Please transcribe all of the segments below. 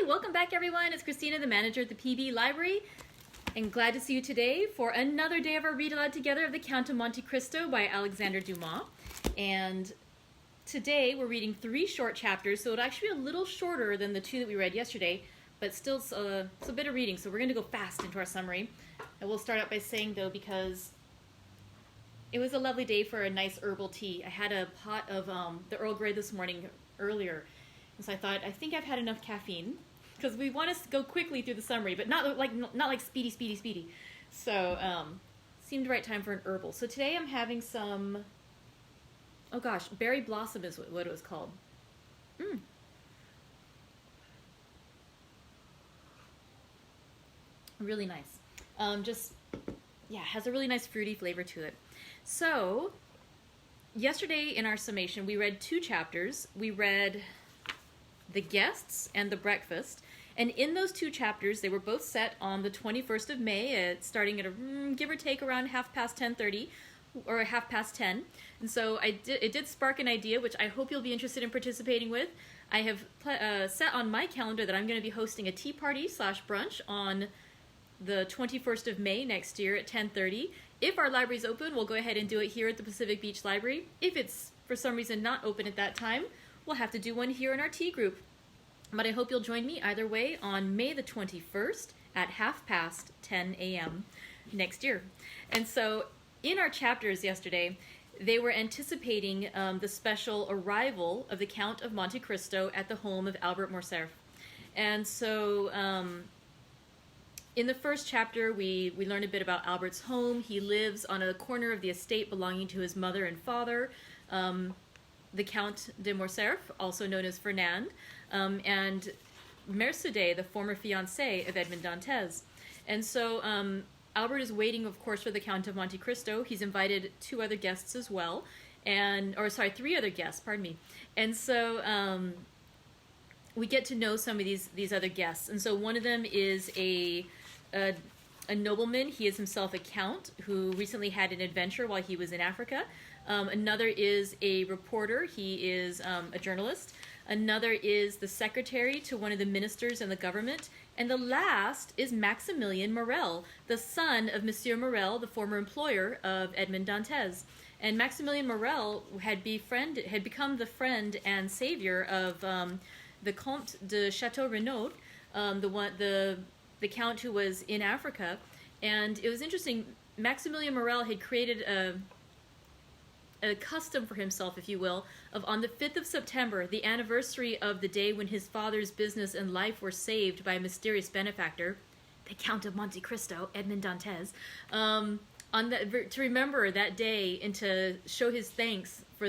Hi, welcome back everyone. It's Christina, the manager at the PB Library, and glad to see you today for another day of our read aloud together of the Count of Monte Cristo by Alexandre Dumas. And today we're reading 3 short chapters, so it'll actually be a little shorter than the 2 that we read yesterday, but still it's a bit of reading, so we're going to go fast into our summary. I will start out by saying, though, because it was a lovely day for a nice herbal tea. I had a pot of the Earl Grey this morning earlier, and so I think I've had enough caffeine, because we want us to go quickly through the summary, but not like speedy. So seemed the right time for an herbal. So today I'm having some, oh gosh, berry blossom is what it was called. Really nice. Has a really nice fruity flavor to it. So yesterday in our summation we read 2 chapters. We read The Guests and The Breakfast, and in those 2 chapters they were both set on the 21st of May, starting at give or take around 10:30 or 10:30. And so it did spark an idea which I hope you'll be interested in participating with. I have set on my calendar that I'm going to be hosting a tea party / brunch on the 21st of May next year at 10:30. If our library's open, we'll go ahead and do it here at the Pacific Beach Library. If it's for some reason not open at that time, we'll have to do one here in our tea group. But I hope you'll join me either way on May the 21st at 10:30 a.m. next year. And so in our chapters yesterday, they were anticipating the special arrival of the Count of Monte Cristo at the home of Albert Morcerf. And so in the first chapter, we learn a bit about Albert's home. He lives on a corner of the estate belonging to his mother and father, the Count de Morcerf, also known as Fernand, and Mercédès, the former fiancée of Edmond Dantes. And so Albert is waiting, of course, for the Count of Monte Cristo. He's invited 2 other guests as well, 3 other guests, pardon me. And so we get to know some of these other guests. And so one of them is a nobleman. He is himself a count who recently had an adventure while he was in Africa. Another is a reporter. He is a journalist. Another is the secretary to one of the ministers in the government. And the last is Maximilien Morel, the son of Monsieur Morel, the former employer of Edmond Dantes. And Maximilien Morel had become the friend and savior of the Comte de Chateau Renaud, the count who was in Africa. And it was interesting, Maximilien Morel had created a custom for himself, if you will, of on the 5th of September, the anniversary of the day when his father's business and life were saved by a mysterious benefactor, the Count of Monte Cristo, Edmond Dantes, to remember that day and to show his thanks for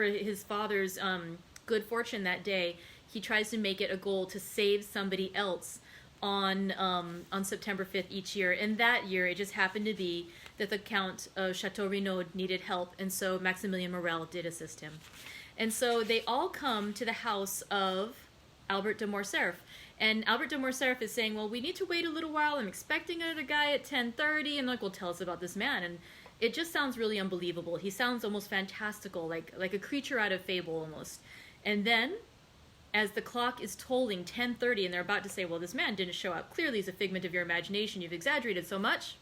his father's good fortune that day. He tries to make it a goal to save somebody else on September 5th each year. And that year, it just happened to be that the Count of Chateau Renaud needed help, and so Maximilien Morel did assist him. And so they all come to the house of Albert de Morcerf. And Albert de Morcerf is saying, well, we need to wait a little while. I'm expecting another guy at 10:30. And well, tell us about this man. And it just sounds really unbelievable. He sounds almost fantastical, like a creature out of fable almost. And then, as the clock is tolling 10:30 and they're about to say, well, this man didn't show up. Clearly he's a figment of your imagination. You've exaggerated so much.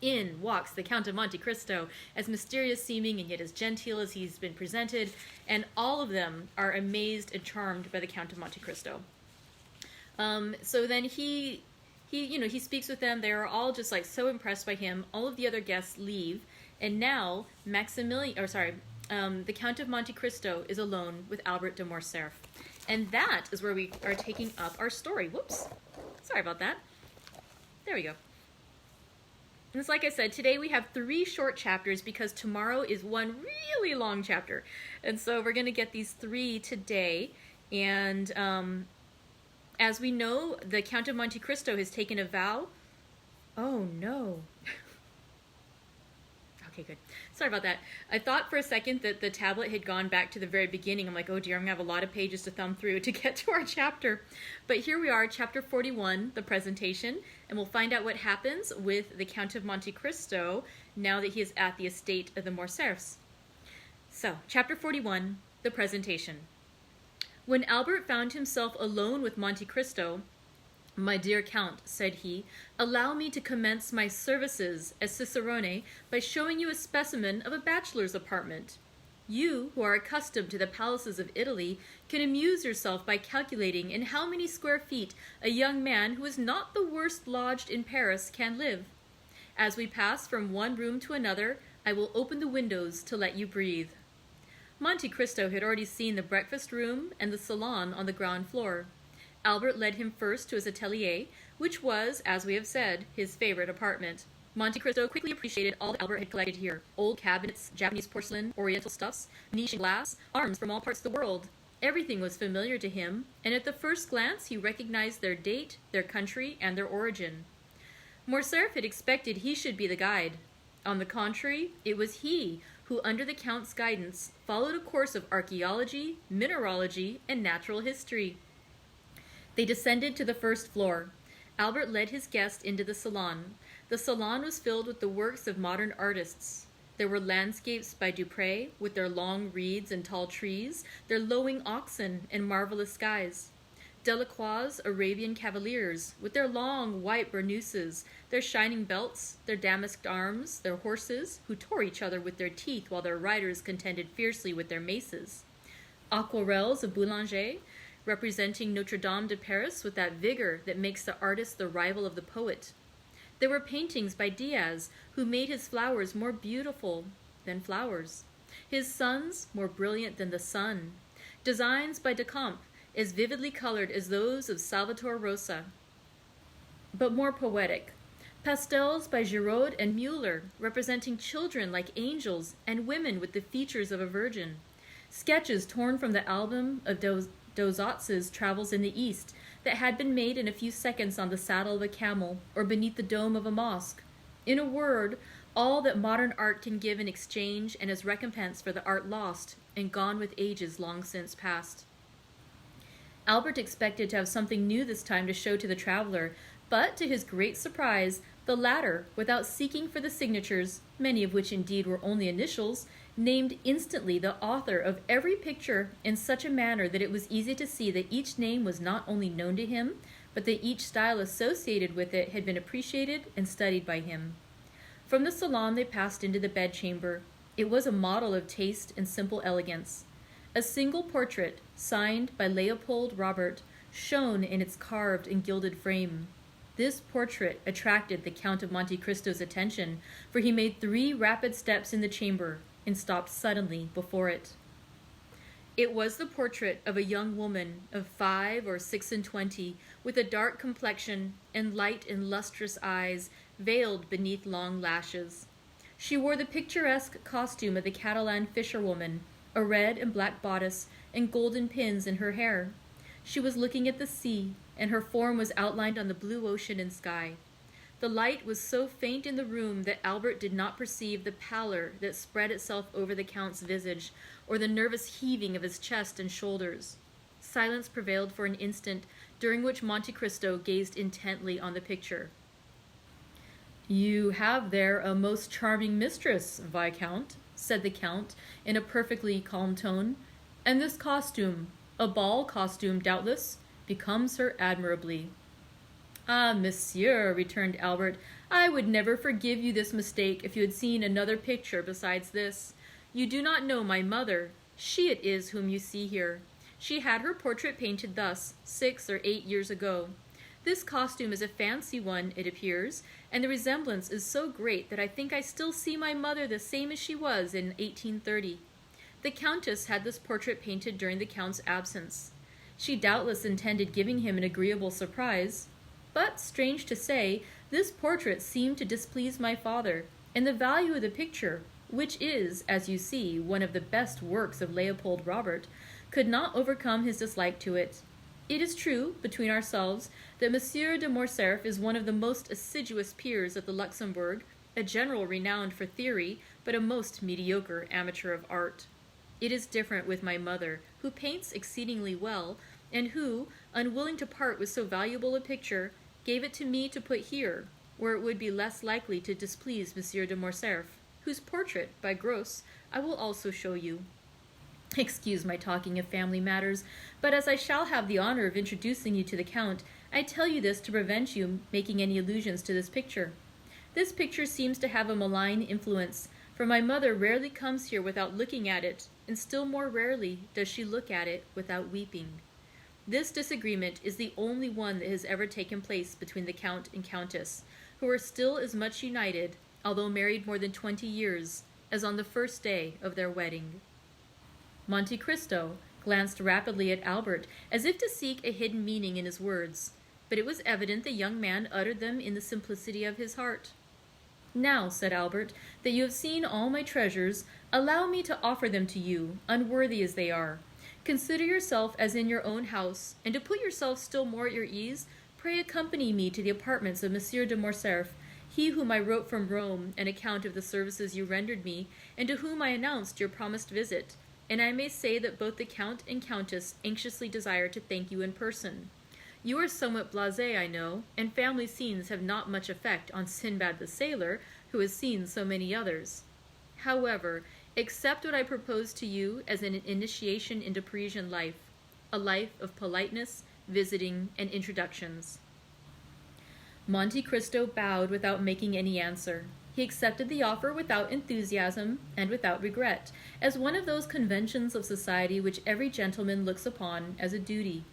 In walks the Count of Monte Cristo, as mysterious seeming and yet as genteel as he's been presented. And all of them are amazed and charmed by the Count of Monte Cristo. So then he speaks with them. They're all just like so impressed by him. All of the other guests leave. And now the Count of Monte Cristo is alone with Albert de Morcerf. And that is where we are taking up our story. Whoops. Sorry about that. There we go. And it's like I said, today we have 3 short chapters because tomorrow is one really long chapter. And so we're going to get these 3 today. And as we know, the Count of Monte Cristo has taken a vow. Oh, no. Okay, good. Sorry about that. I thought for a second that the tablet had gone back to the very beginning. I'm like, oh dear, I'm going to have a lot of pages to thumb through to get to our chapter. But here we are, chapter 41, the presentation, and we'll find out what happens with the Count of Monte Cristo now that he is at the estate of the Morcerfs. So, chapter 41, the presentation. When Albert found himself alone with Monte Cristo, "My dear Count," said he, "allow me to commence my services as cicerone by showing you a specimen of a bachelor's apartment. You, who are accustomed to the palaces of Italy, can amuse yourself by calculating in how many square feet a young man who is not the worst lodged in Paris can live. As we pass from one room to another, I will open the windows to let you breathe." Monte Cristo had already seen the breakfast room and the salon on the ground floor. Albert led him first to his atelier, which was, as we have said, his favorite apartment. Monte Cristo quickly appreciated all that Albert had collected here: old cabinets, Japanese porcelain, oriental stuffs, Venetian glass, arms from all parts of the world. Everything was familiar to him, and at the first glance he recognized their date, their country, and their origin. Morcerf had expected he should be the guide. On the contrary, it was he who, under the Count's guidance, followed a course of archaeology, mineralogy, and natural history. They descended to the first floor. Albert led his guest into the salon. The salon was filled with the works of modern artists. There were landscapes by Dupré, with their long reeds and tall trees, their lowing oxen and marvelous skies. Delacroix's Arabian cavaliers, with their long white burnouses, their shining belts, their damasked arms, their horses, who tore each other with their teeth while their riders contended fiercely with their maces. Aquarelles of Boulanger, representing Notre Dame de Paris with that vigor that makes the artist the rival of the poet. There were paintings by Diaz, who made his flowers more beautiful than flowers, his suns more brilliant than the sun. Designs by Decamps, as vividly colored as those of Salvator Rosa, but more poetic. Pastels by Giraud and Müller, representing children like angels and women with the features of a virgin. Sketches torn from the album of Dosat's Travels in the East that had been made in a few seconds on the saddle of a camel or beneath the dome of a mosque. In a word, all that modern art can give in exchange and as recompense for the art lost and gone with ages long since past. Albert expected to have something new this time to show to the traveler, but to his great surprise, the latter, without seeking for the signatures, many of which indeed were only initials, named instantly the author of every picture in such a manner that it was easy to see that each name was not only known to him, but that each style associated with it had been appreciated and studied by him. From the salon they passed into the bedchamber. It was a model of taste and simple elegance. A single portrait, signed by Leopold Robert, shone in its carved and gilded frame. This portrait attracted the Count of Monte Cristo's attention, for he made 3 rapid steps in the chamber and stopped suddenly before it. It was the portrait of a young woman of 5 or 26, with a dark complexion and light and lustrous eyes, veiled beneath long lashes. She wore the picturesque costume of the Catalan fisherwoman, a red and black bodice, and golden pins in her hair. She was looking at the sea, and her form was outlined on the blue ocean and sky. The light was so faint in the room that Albert did not perceive the pallor that spread itself over the Count's visage, or the nervous heaving of his chest and shoulders. Silence prevailed for an instant, during which Monte Cristo gazed intently on the picture. "You have there a most charming mistress, Viscount," said the Count in a perfectly calm tone, "and this costume, a ball costume doubtless, becomes her admirably." "Ah, monsieur," returned Albert, "I would never forgive you this mistake if you had seen another picture besides this. You do not know my mother. She it is whom you see here. She had her portrait painted thus 6 or 8 years ago. This costume is a fancy one, it appears, and the resemblance is so great that I think I still see my mother the same as she was in 1830. The Countess had this portrait painted during the Count's absence. She doubtless intended giving him an agreeable surprise, but, strange to say, this portrait seemed to displease my father, and the value of the picture, which is, as you see, one of the best works of Leopold Robert, could not overcome his dislike to it. It is true, between ourselves, that Monsieur de Morcerf is one of the most assiduous peers of the Luxembourg, a general renowned for theory, but a most mediocre amateur of art. It is different with my mother, who paints exceedingly well, and who, unwilling to part with so valuable a picture, gave it to me to put here, where it would be less likely to displease Monsieur de Morcerf, whose portrait, by Gros, I will also show you." Excuse my talking of family matters, but as I shall have the honor of introducing you to the Count, I tell you this to prevent you making any allusions to this picture. This picture seems to have a malign influence, for my mother rarely comes here without looking at it, and still more rarely does she look at it without weeping. This disagreement is the only one that has ever taken place between the Count and Countess, who are still as much united, although married more than 20 years, as on the first day of their wedding. Monte Cristo glanced rapidly at Albert, as if to seek a hidden meaning in his words, but it was evident the young man uttered them in the simplicity of his heart. "Now," said Albert, "that you have seen all my treasures, allow me to offer them to you, unworthy as they are. Consider yourself as in your own house, and to put yourself still more at your ease, pray accompany me to the apartments of Monsieur de Morcerf, he whom I wrote from Rome an account of the services you rendered me, and to whom I announced your promised visit, and I may say that both the Count and Countess anxiously desire to thank you in person. You are somewhat blasé, I know, and family scenes have not much effect on Sinbad the sailor, who has seen so many others. However, accept what I propose to you as an initiation into Parisian life, a life of politeness, visiting, and introductions." Monte Cristo bowed without making any answer. He accepted the offer without enthusiasm and without regret, as one of those conventions of society which every gentleman looks upon as a duty.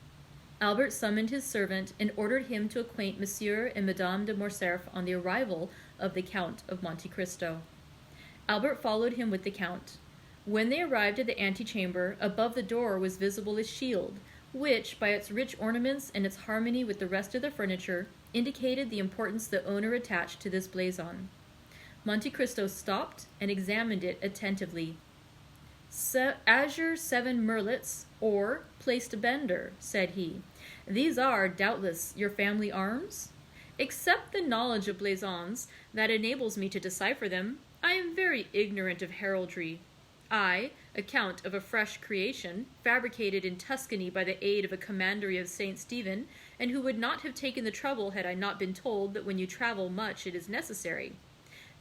Albert summoned his servant and ordered him to acquaint Monsieur and Madame de Morcerf on the arrival of the Count of Monte Cristo. Albert followed him with the Count. When they arrived at the antechamber, above the door was visible a shield, which, by its rich ornaments and its harmony with the rest of the furniture, indicated the importance the owner attached to this blazon. Monte Cristo stopped and examined it attentively. "Azure 7 merlets, or placed bender," said he. "These are, doubtless, your family arms? Except the knowledge of blazons that enables me to decipher them, I am very ignorant of heraldry. I, a count of a fresh creation, fabricated in Tuscany by the aid of a commandery of St. Stephen, and who would not have taken the trouble had I not been told that when you travel much it is necessary.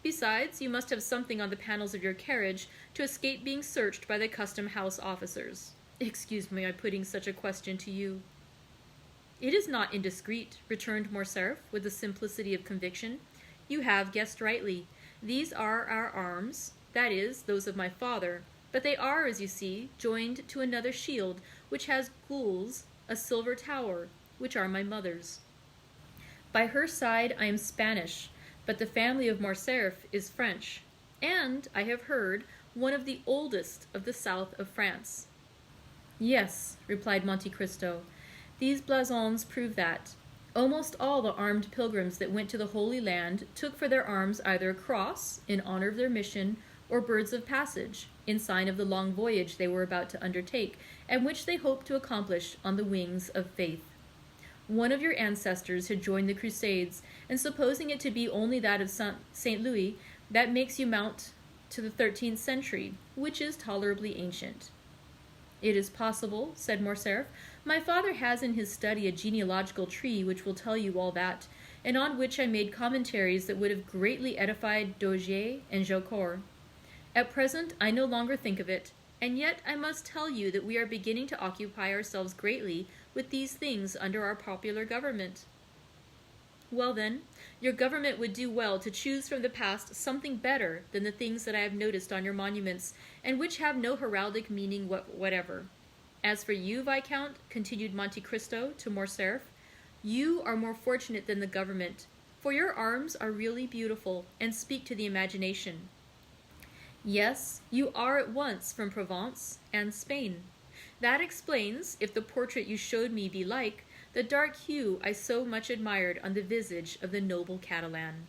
Besides, you must have something on the panels of your carriage to escape being searched by the custom-house officers. Excuse my putting such a question to you." "It is not indiscreet," returned Morcerf, with the simplicity of conviction. "You have guessed rightly. These are our arms, that is, those of my father, but they are, as you see, joined to another shield, which has gules, a silver tower, which are my mother's. By her side I am Spanish, but the family of Morcerf is French, and, I have heard, one of the oldest of the south of France." "Yes," replied Monte Cristo, "these blasons prove that. Almost all the armed pilgrims that went to the Holy Land took for their arms either a cross, in honor of their mission, or birds of passage, in sign of the long voyage they were about to undertake, and which they hoped to accomplish on the wings of faith. One of your ancestors had joined the Crusades, and supposing it to be only that of St. Louis, that makes you mount to the 13th century, which is tolerably ancient." "It is possible," said Morcerf. "My father has in his study a genealogical tree which will tell you all that, and on which I made commentaries that would have greatly edified Daugier and Jaucourt. At present I no longer think of it, and yet I must tell you that we are beginning to occupy ourselves greatly with these things under our popular government." "Well then, your government would do well to choose from the past something better than the things that I have noticed on your monuments, and which have no heraldic meaning whatever. As for you, Viscount," continued Monte Cristo to Morcerf, "you are more fortunate than the government, for your arms are really beautiful, and speak to the imagination. Yes, you are at once from Provence and Spain. That explains, if the portrait you showed me be like, the dark hue I so much admired on the visage of the noble Catalan."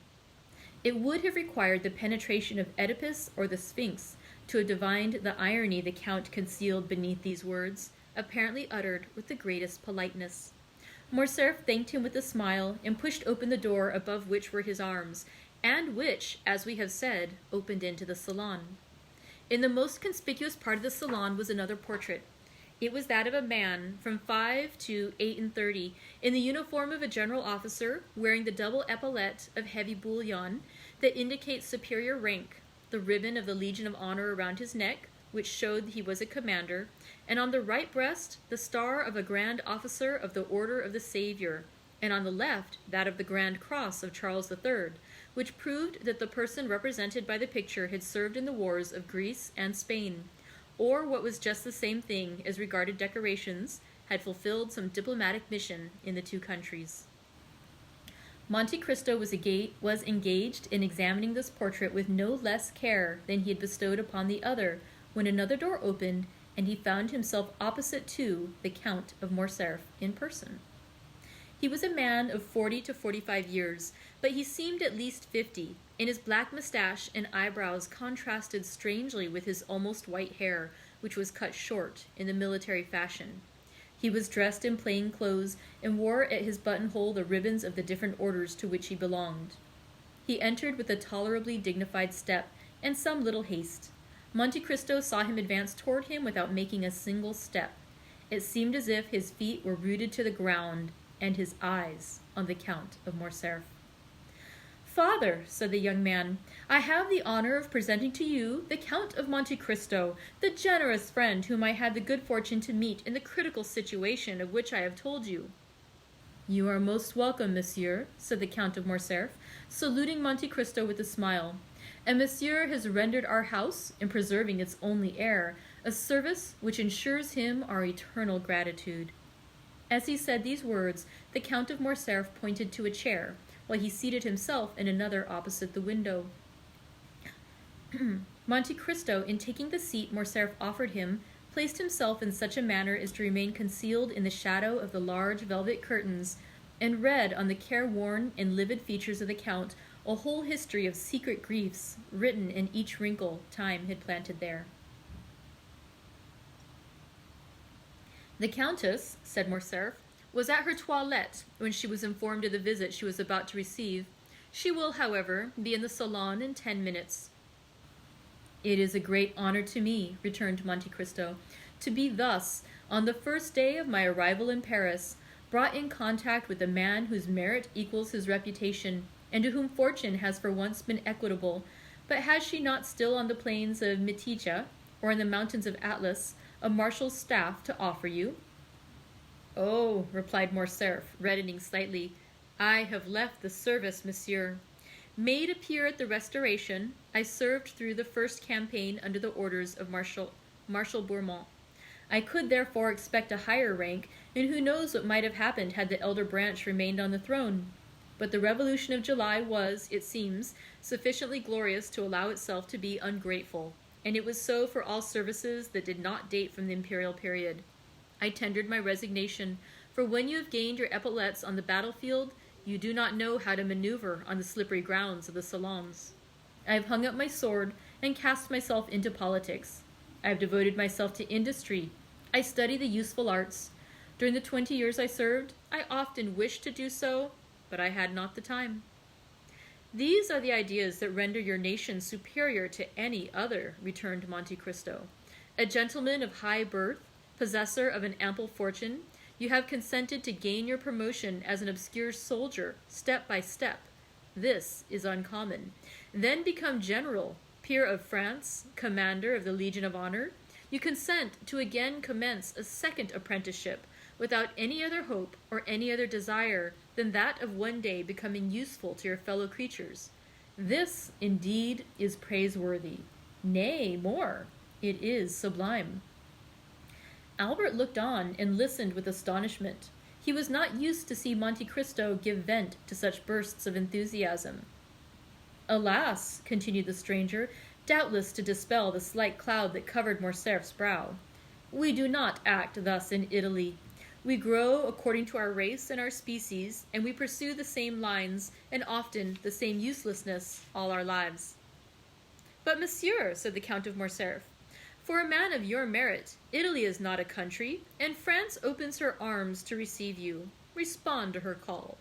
It would have required the penetration of Oedipus or the Sphinx to have divined the irony the Count concealed beneath these words, apparently uttered with the greatest politeness. Morcerf thanked him with a smile, and pushed open the door above which were his arms, and which, as we have said, opened into the salon. In the most conspicuous part of the salon was another portrait. It was that of a man from 5 to 38, in the uniform of a general officer, wearing the double epaulette of heavy bullion that indicates superior rank, the ribbon of the Legion of Honor around his neck, which showed he was a commander, and on the right breast the star of a grand officer of the Order of the Savior, and on the left that of the Grand Cross of Charles III, which proved that the person represented by the picture had served in the wars of Greece and Spain, or what was just the same thing as regarded decorations, had fulfilled some diplomatic mission in the two countries. Monte Cristo was engaged in examining this portrait with no less care than he had bestowed upon the other, when another door opened, and he found himself opposite to the Count of Morcerf in person. He was a man of 40 to 45 years, but he seemed at least 50, and his black mustache and eyebrows contrasted strangely with his almost white hair, which was cut short in the military fashion. He was dressed in plain clothes and wore at his buttonhole the ribbons of the different orders to which he belonged. He entered with a tolerably dignified step and some little haste. Monte Cristo saw him advance toward him without making a single step. It seemed as if his feet were rooted to the ground and his eyes on the Count of Morcerf. "Father," said the young man, "I have the honor of presenting to you the Count of Monte Cristo, the generous friend whom I had the good fortune to meet in the critical situation of which I have told you." "You are most welcome, monsieur," said the Count of Morcerf, saluting Monte Cristo with a smile, "and monsieur has rendered our house, in preserving its only heir, a service which ensures him our eternal gratitude." As he said these words, the Count of Morcerf pointed to a chair, while he seated himself in another opposite the window. Monte Cristo, in taking the seat Morcerf offered him, placed himself in such a manner as to remain concealed in the shadow of the large velvet curtains, and read on the careworn and livid features of the Count a whole history of secret griefs, written in each wrinkle time had planted there. "The Countess," said Morcerf, "was at her toilette when she was informed of the visit she was about to receive. She will, however, be in the salon in 10 minutes. "It is a great honor to me," returned Monte Cristo, "to be thus, on the first day of my arrival in Paris, brought in contact with a man whose merit equals his reputation, and to whom fortune has for once been equitable. But has she not still on the plains of Myticia, or in the mountains of Atlas, a marshal's staff to offer you?" "Oh," replied Morcerf, reddening slightly, "I have left the service, monsieur. Made a peer at the Restoration, I served through the first campaign under the orders of Marshal Bourbon. I could therefore expect a higher rank, and who knows what might have happened had the elder branch remained on the throne. But the Revolution of July was, it seems, sufficiently glorious to allow itself to be ungrateful, and it was so for all services that did not date from the imperial period. I tendered my resignation, for when you have gained your epaulettes on the battlefield, you do not know how to maneuver on the slippery grounds of the salons. I have hung up my sword and cast myself into politics. I have devoted myself to industry. I study the useful arts. During the 20 years I served, I often wished to do so, but I had not the time." "These are the ideas that render your nation superior to any other," returned Monte Cristo. "A gentleman of high birth, possessor of an ample fortune, you have consented to gain your promotion as an obscure soldier, step by step. This is uncommon. Then become general, peer of France, commander of the Legion of Honor. You consent to again commence a second apprenticeship, without any other hope or any other desire than that of one day becoming useful to your fellow creatures. This, indeed, is praiseworthy. Nay, more, it is sublime." Albert looked on and listened with astonishment. He was not used to see Monte Cristo give vent to such bursts of enthusiasm. "Alas," continued the stranger, doubtless to dispel the slight cloud that covered Morcerf's brow, "we do not act thus in Italy. We grow according to our race and our species, and we pursue the same lines, and often the same uselessness, all our lives." "But, monsieur," said the Count of Morcerf, "for a man of your merit, Italy is not a country, and France opens her arms to receive you. Respond to her call.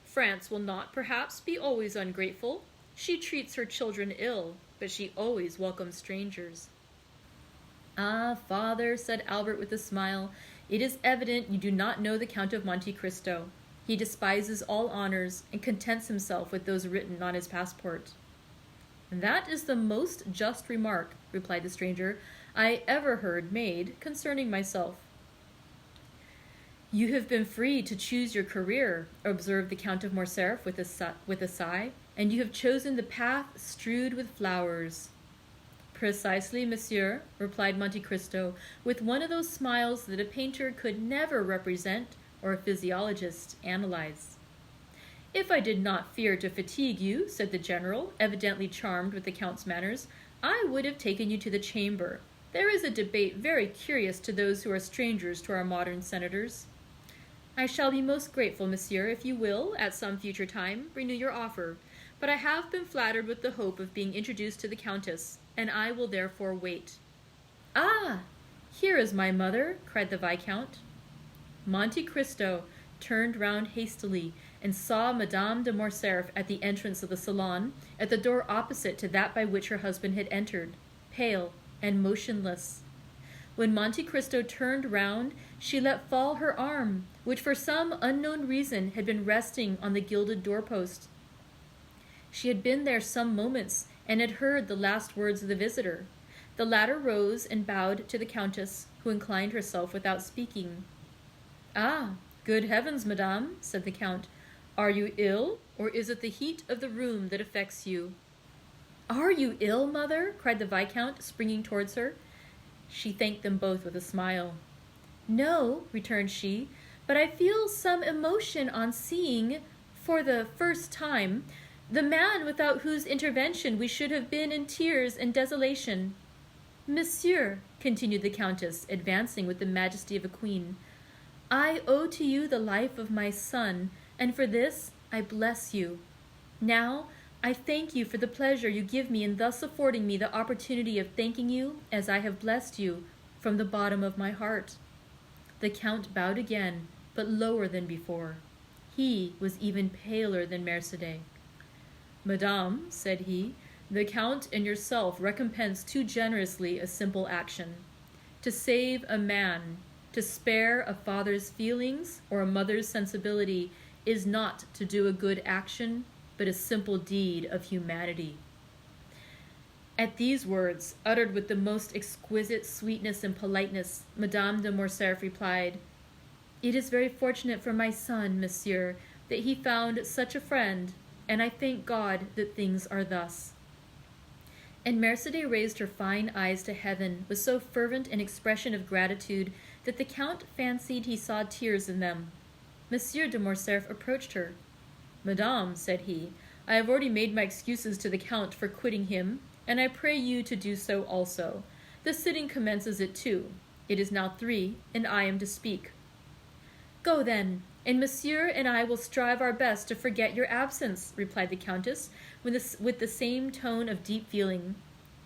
France will not, perhaps, be always ungrateful. She treats her children ill, but she always welcomes strangers." "Ah, father," said Albert with a smile, "it is evident you do not know the Count of Monte Cristo. He despises all honors and contents himself with those written on his passport." "That is the most just remark," replied the stranger. I ever heard made concerning myself. You have been free to choose your career, observed the Count of Morcerf with a sigh, and you have chosen the path strewed with flowers. Precisely, monsieur, replied Monte Cristo, with one of those smiles that a painter could never represent or a physiologist analyze. If I did not fear to fatigue you, said the general, evidently charmed with the Count's manners, I would have taken you to the chamber. There is a debate very curious to those who are strangers to our modern senators. I shall be most grateful, monsieur, if you will, at some future time, renew your offer, but I have been flattered with the hope of being introduced to the Countess, and I will therefore wait. Ah! Here is my mother, cried the Viscount. Monte Cristo turned round hastily and saw Madame de Morcerf at the entrance of the salon, at the door opposite to that by which her husband had entered, pale and motionless. When Monte Cristo turned round, she let fall her arm, which for some unknown reason had been resting on the gilded doorpost. She had been there some moments and had heard the last words of the visitor. The latter rose and bowed to the Countess, who inclined herself without speaking. Ah, good heavens, madame, said the Count. Are you ill, or is it the heat of the room that affects you? Are you ill, mother? Cried the Viscount, springing towards her. She thanked them both with a smile. No, returned she, but I feel some emotion on seeing, for the first time, the man without whose intervention we should have been in tears and desolation. Monsieur, continued the Countess, advancing with the majesty of a queen, I owe to you the life of my son, and for this I bless you. Now I thank you for the pleasure you give me in thus affording me the opportunity of thanking you as I have blessed you from the bottom of my heart. The Count bowed again, but lower than before. He was even paler than Mercédès. Madame, said he, the Count and yourself recompense too generously a simple action. To save a man, to spare a father's feelings or a mother's sensibility is not to do a good action, but a simple deed of humanity. At these words, uttered with the most exquisite sweetness and politeness, Madame de Morcerf replied, It is very fortunate for my son, monsieur, that he found such a friend, and I thank God that things are thus. And Mercédès raised her fine eyes to heaven with so fervent an expression of gratitude that the Count fancied he saw tears in them. Monsieur de Morcerf approached her. Madame, said he, I have already made my excuses to the Count for quitting him, and I pray you to do so also. The sitting commences at 2. It is now 3, and I am to speak. Go then, and monsieur and I will strive our best to forget your absence, replied the Countess, with the same tone of deep feeling.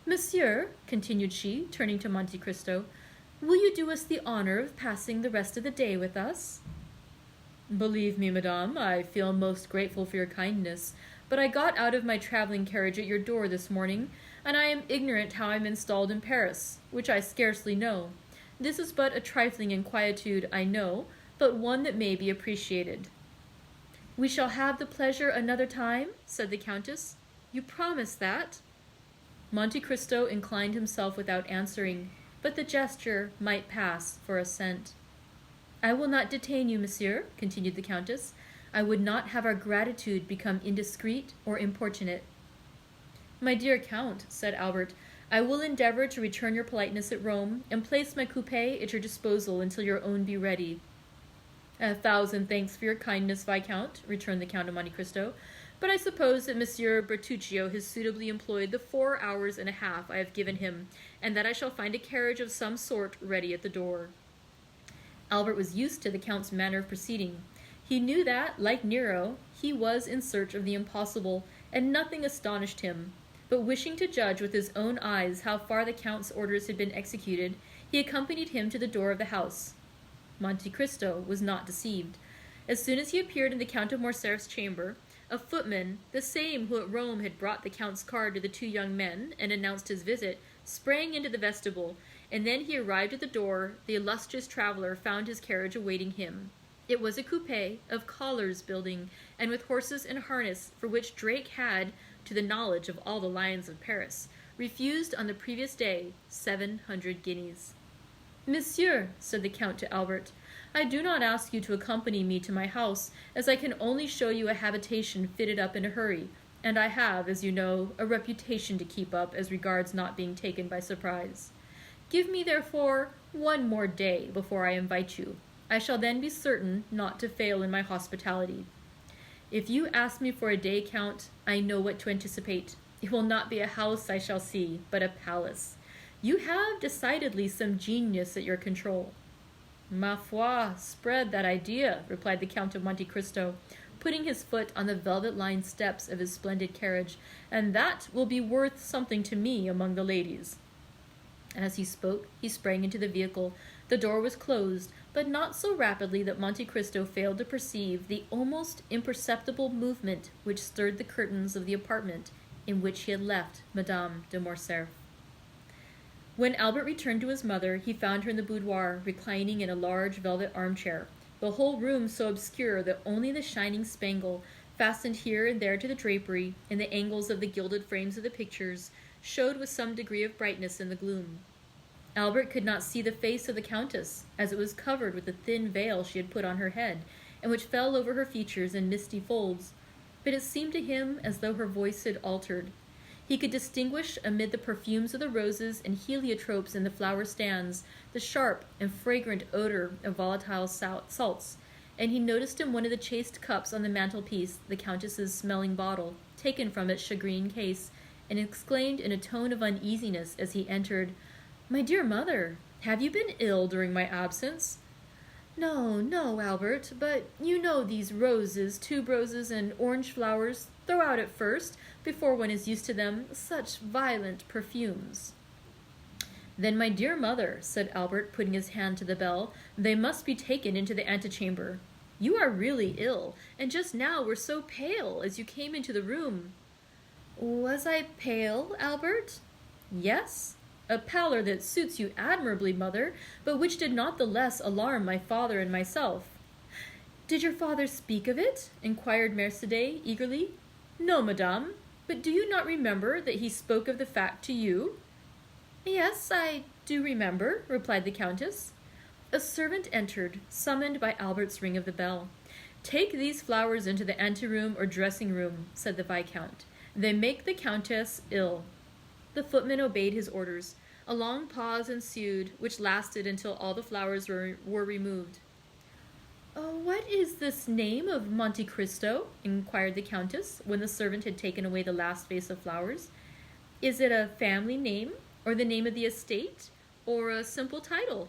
Monsieur, continued she, turning to Monte Cristo, will you do us the honor of passing the rest of the day with us? Believe me, madame, I feel most grateful for your kindness, but I got out of my traveling carriage at your door this morning, and I am ignorant how I am installed in Paris, which I scarcely know. This is but a trifling inquietude, I know, but one that may be appreciated. We shall have the pleasure another time, said the Countess. You promise that? Monte Cristo inclined himself without answering, but the gesture might pass for assent. I will not detain you, monsieur, continued the Countess. I would not have our gratitude become indiscreet or importunate. My dear Count, said Albert, I will endeavor to return your politeness at Rome, and place my coupé at your disposal until your own be ready. A thousand thanks for your kindness, Viscount, returned the Count of Monte Cristo, but I suppose that Monsieur Bertuccio has suitably employed the 4 hours and a half I have given him, and that I shall find a carriage of some sort ready at the door. Albert was used to the Count's manner of proceeding. He knew that, like Nero, he was in search of the impossible, and nothing astonished him. But wishing to judge with his own eyes how far the Count's orders had been executed, he accompanied him to the door of the house. Monte Cristo was not deceived. As soon as he appeared in the Count of Morcerf's chamber, a footman, the same who at Rome had brought the Count's card to the 2 young men and announced his visit, sprang into the vestibule, and then he arrived at the door. The illustrious traveler found his carriage awaiting him. It was a coupé of collars building, and with horses and harness, for which Drake had, to the knowledge of all the lions of Paris, refused on the previous day 700 guineas. "Monsieur," said the Count to Albert, "I do not ask you to accompany me to my house, as I can only show you a habitation fitted up in a hurry, and I have, as you know, a reputation to keep up as regards not being taken by surprise. Give me, therefore, one more day before I invite you. I shall then be certain not to fail in my hospitality. If you ask me for a day, Count, I know what to anticipate. It will not be a house I shall see, but a palace. You have decidedly some genius at your control." "Ma foi, spread that idea," replied the Count of Monte Cristo, putting his foot on the velvet-lined steps of his splendid carriage, "and that will be worth something to me among the ladies." As he spoke, he sprang into the vehicle. The door was closed, but not so rapidly that Monte Cristo failed to perceive the almost imperceptible movement which stirred the curtains of the apartment in which he had left Madame de Morcerf. When Albert returned to his mother, he found her in the boudoir, reclining in a large velvet armchair, the whole room so obscure that only the shining spangle, fastened here and there to the drapery, and the angles of the gilded frames of the pictures, showed with some degree of brightness in the gloom. Albert could not see the face of the Countess, as it was covered with the thin veil she had put on her head, and which fell over her features in misty folds, but it seemed to him as though her voice had altered. He could distinguish amid the perfumes of the roses and heliotropes in the flower stands the sharp and fragrant odor of volatile salts, and he noticed in one of the chased cups on the mantelpiece the Countess's smelling bottle, taken from its shagreen case, and exclaimed in a tone of uneasiness as he entered, "My dear mother, have you been ill during my absence?" "No, no, Albert, but you know these roses, tuberoses, and orange flowers throw out at first, before one is used to them, such violent perfumes." "Then, my dear mother," said Albert, putting his hand to the bell, "they must be taken into the antechamber. You are really ill, and just now were so pale as you came into the room." "Was I pale, Albert?" "Yes, a pallor that suits you admirably, mother, but which did not the less alarm my father and myself." "Did your father speak of it?" inquired Mercédès eagerly. "No, madame, but do you not remember that he spoke of the fact to you?" "Yes, I do remember," replied the Countess. A servant entered, summoned by Albert's ring of the bell. "Take these flowers into the anteroom or dressing-room," said the Viscount. "They make the Countess ill." The footman obeyed his orders. A long pause ensued, which lasted until all the flowers were removed. "What is this name of Monte Cristo?" inquired the Countess, when the servant had taken away the last vase of flowers. "Is it a family name, or the name of the estate, or a simple title?"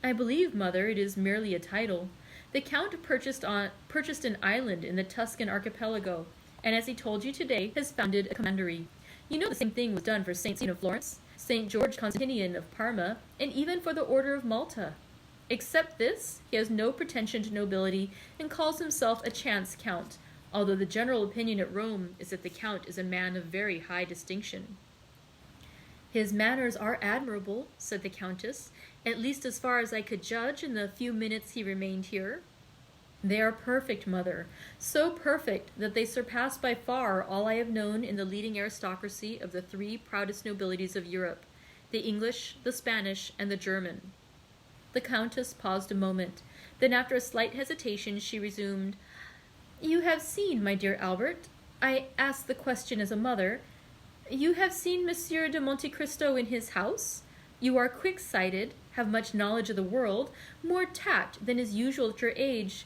"I believe, mother, it is merely a title. The Count purchased an island in the Tuscan archipelago, and as he told you today, has founded a commandery. You know the same thing was done for St. Stephen of Florence, St. George Constantinian of Parma, and even for the Order of Malta. Except this, he has no pretension to nobility, and calls himself a chance count, although the general opinion at Rome is that the Count is a man of very high distinction." "His manners are admirable," said the Countess, "at least as far as I could judge in the few minutes he remained here." "They are perfect, mother, so perfect that they surpass by far all I have known in the leading aristocracy of the three proudest nobilities of Europe, the English, the Spanish, and the German." The Countess paused a moment. Then, after a slight hesitation, she resumed, "You have seen, my dear Albert, I ask the question as a mother, you have seen Monsieur de Monte Cristo in his house? You are quick-sighted, have much knowledge of the world, more tact than is usual at your age.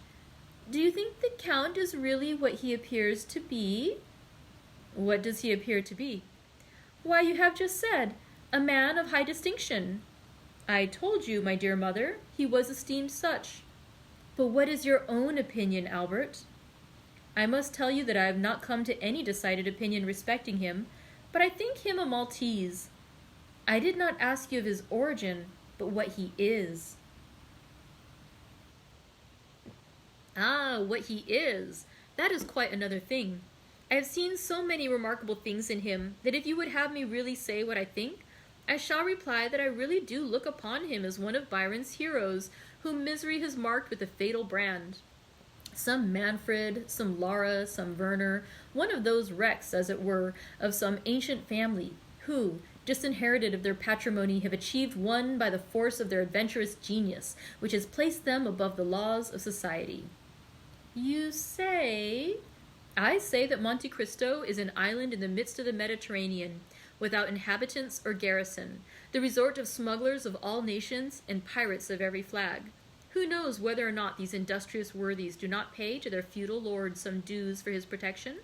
Do you think the Count is really what he appears to be?" "What does he appear to be?" "Why, you have just said, a man of high distinction." "I told you, my dear mother, he was esteemed such." "But what is your own opinion, Albert?" "I must tell you that I have not come to any decided opinion respecting him, but I think him a Maltese. I did not ask you of his origin, but what he is." "Ah, what he is! That is quite another thing. I have seen so many remarkable things in him that if you would have me really say what I think, I shall reply that I really do look upon him as one of Byron's heroes, whom misery has marked with a fatal brand. Some Manfred, some Lara, some Werner, one of those wrecks, as it were, of some ancient family, who, disinherited of their patrimony, have achieved one by the force of their adventurous genius, which has placed them above the laws of society. You say? I say that Monte Cristo is an island in the midst of the Mediterranean, without inhabitants or garrison, the resort of smugglers of all nations and pirates of every flag. Who knows whether or not these industrious worthies do not pay to their feudal lord some dues for his protection?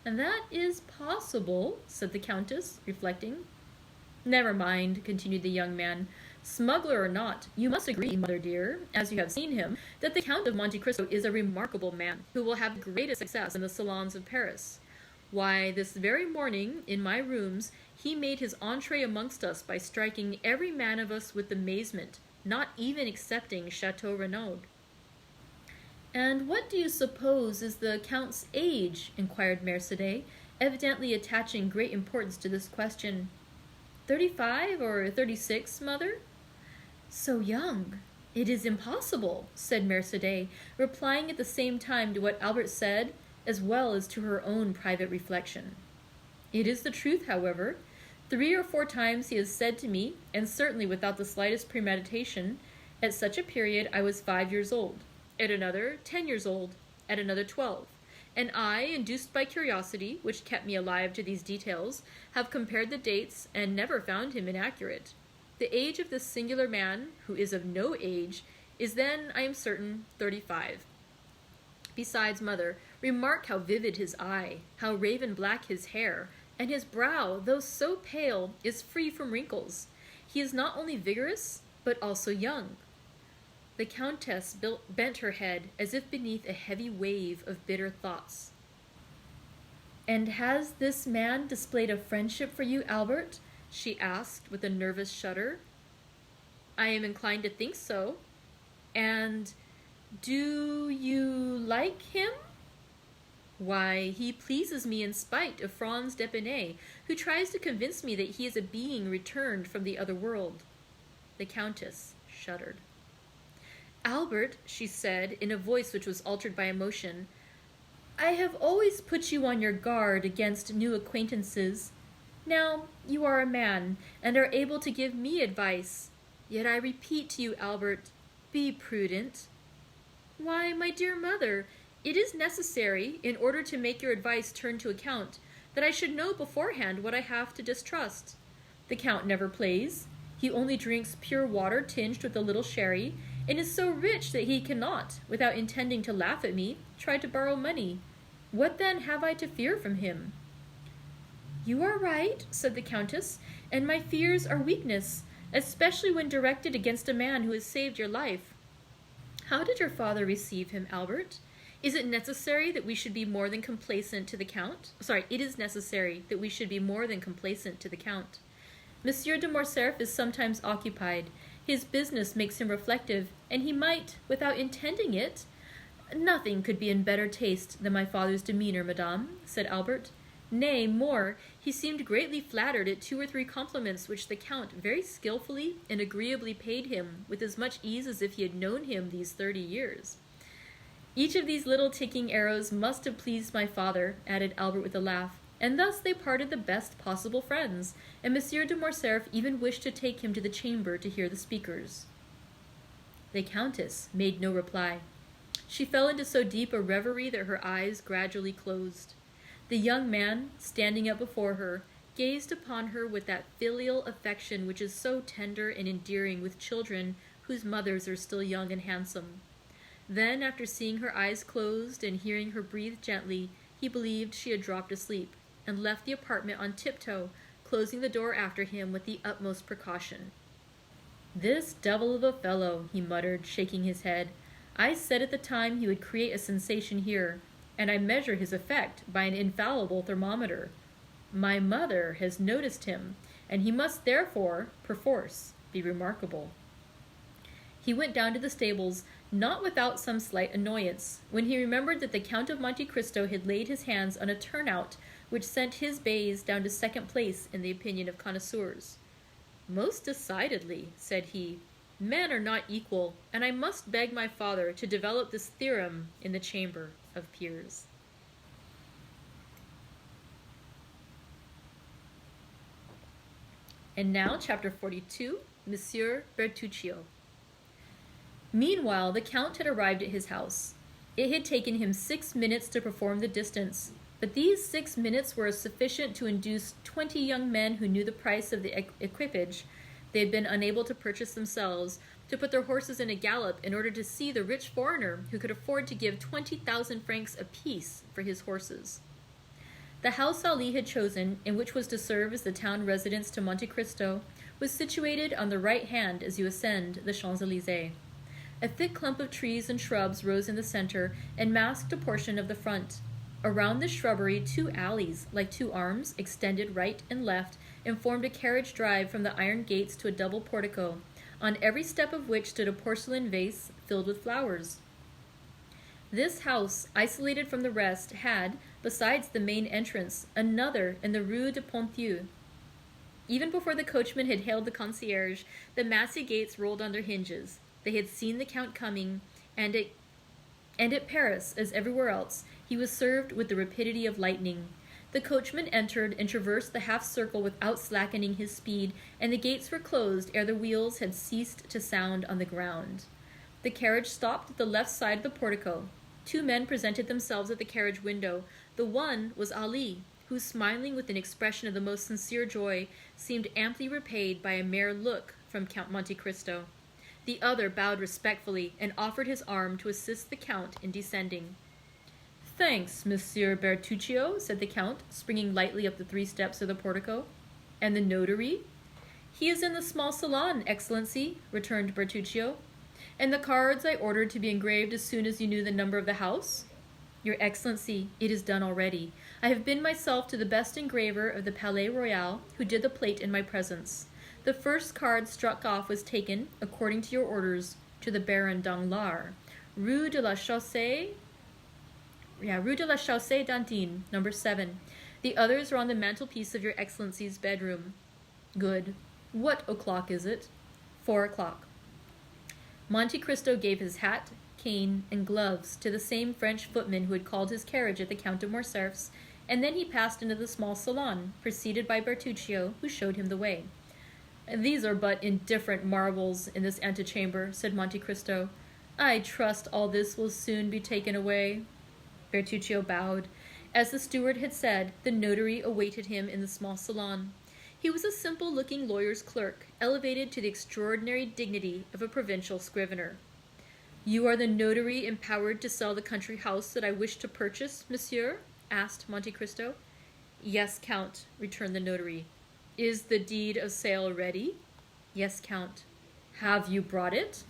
And that is possible, said the Countess, reflecting. Never mind, continued the young man. Smuggler or not, you must agree, mother dear, as you have seen him, that the Count of Monte Cristo is a remarkable man, who will have greatest success in the salons of Paris. Why, this very morning, in my rooms, he made his entree amongst us by striking every man of us with amazement, not even excepting Chateau Renaud. And what do you suppose is the Count's age? Inquired Mercédès, evidently attaching great importance to this question. 35 or 36, mother? So young. It is impossible, said Mercédès, replying at the same time to what Albert said, as well as to her own private reflection. It is the truth, however. 3 or 4 times he has said to me, and certainly without the slightest premeditation, at such a period I was 5 years old, at another 10 years old, at another 12, and I, induced by curiosity, which kept me alive to these details, have compared the dates and never found him inaccurate. The age of this singular man, who is of no age, is then, I am certain, 35. Besides, mother, remark how vivid his eye, how raven black his hair, and his brow, though so pale, is free from wrinkles. He is not only vigorous, but also young. The Countess bent her head as if beneath a heavy wave of bitter thoughts. And has this man displayed a friendship for you, Albert? She asked with a nervous shudder. I am inclined to think so. And do you like him? Why, he pleases me in spite of Franz d'Épinay, who tries to convince me that he is a being returned from the other world. The Countess shuddered. Albert, she said, in a voice which was altered by emotion, I have always put you on your guard against new acquaintances. Now you are a man, and are able to give me advice. Yet I repeat to you, Albert, be prudent. Why, my dear mother, it is necessary, in order to make your advice turn to account, that I should know beforehand what I have to distrust. The Count never plays. He only drinks pure water tinged with a little sherry, and is so rich that he cannot, without intending to laugh at me, try to borrow money. What then have I to fear from him? You are right, said the Countess, and my fears are weakness, especially when directed against a man who has saved your life. How did your father receive him, Albert? Is it necessary that we should be more than complacent to the Count? It is necessary that we should be more than complacent to the Count. Monsieur de Morcerf is sometimes occupied. His business makes him reflective, and he might, without intending it— Nothing could be in better taste than my father's demeanor, madame, said Albert. Nay, more, he seemed greatly flattered at 2 or 3 compliments which the Count very skilfully and agreeably paid him, with as much ease as if he had known him these 30 years. Each of these little ticking arrows must have pleased my father, added Albert with a laugh, and thus they parted the best possible friends, and Monsieur de Morcerf even wished to take him to the chamber to hear the speakers. The Countess made no reply. She fell into so deep a reverie that her eyes gradually closed. The young man, standing up before her, gazed upon her with that filial affection which is so tender and endearing with children whose mothers are still young and handsome. Then, after seeing her eyes closed and hearing her breathe gently, he believed she had dropped asleep, and left the apartment on tiptoe, closing the door after him with the utmost precaution. This devil of a fellow, he muttered, shaking his head. I said at the time he would create a sensation here, and I measure his effect by an infallible thermometer. My mother has noticed him, and he must therefore, perforce, be remarkable. He went down to the stables, not without some slight annoyance, when he remembered that the Count of Monte Cristo had laid his hands on a turnout which sent his bays down to second place in the opinion of connoisseurs. Most decidedly, said he, men are not equal, and I must beg my father to develop this theorem in the Chamber of Peers. And now, chapter 42, Monsieur Bertuccio. Meanwhile, the Count had arrived at his house. It had taken him 6 minutes to perform the distance, but these 6 minutes were sufficient to induce 20 young men who knew the price of the equipage they had been unable to purchase themselves to put their horses in a gallop in order to see the rich foreigner who could afford to give 20,000 francs apiece for his horses. The house Ali had chosen, and which was to serve as the town residence to Monte Cristo, was situated on the right hand as you ascend the Champs-Élysées. A thick clump of trees and shrubs rose in the center and masked a portion of the front. Around the shrubbery, 2 alleys, like 2 arms, extended right and left and formed a carriage drive from the iron gates to a double portico, on every step of which stood a porcelain vase filled with flowers. This house, isolated from the rest, had, besides the main entrance, another in the Rue de Ponthieu. Even before the coachman had hailed the concierge, the massy gates rolled on their hinges. They had seen the Count coming, and at Paris, as everywhere else, he was served with the rapidity of lightning. The coachman entered and traversed the half-circle without slackening his speed, and the gates were closed ere the wheels had ceased to sound on the ground. The carriage stopped at the left side of the portico. 2 men presented themselves at the carriage window. The one was Ali, who, smiling with an expression of the most sincere joy, seemed amply repaid by a mere look from Count Monte Cristo. The other bowed respectfully and offered his arm to assist the Count in descending. "Thanks, Monsieur Bertuccio," said the Count, springing lightly up the 3 steps of the portico. "And the notary?" "He is in the small salon, Excellency," returned Bertuccio. "And the cards I ordered to be engraved as soon as you knew the number of the house?" "Your Excellency, it is done already. I have been myself to the best engraver of the Palais Royal, who did the plate in my presence. The first card struck off was taken, according to your orders, to the Baron Danglars, Rue de la Chaussée d'Antin, number 7. The others are on the mantelpiece of your Excellency's bedroom." "Good. What o'clock is it?" 4 o'clock. Monte Cristo gave his hat, cane, and gloves to the same French footman who had called his carriage at the Count of Morcerf's, and then he passed into the small salon, preceded by Bertuccio, who showed him the way. "These are but indifferent marvels in this antechamber," said Monte Cristo. "I trust all this will soon be taken away." Bertuccio bowed. As the steward had said, the notary awaited him in the small salon. He was a simple-looking lawyer's clerk, elevated to the extraordinary dignity of a provincial scrivener. "You are the notary empowered to sell the country house that I wish to purchase, monsieur?" asked Monte Cristo. "Yes, Count," returned the notary. "Is the deed of sale ready?" "Yes, Count." "Have you brought it?"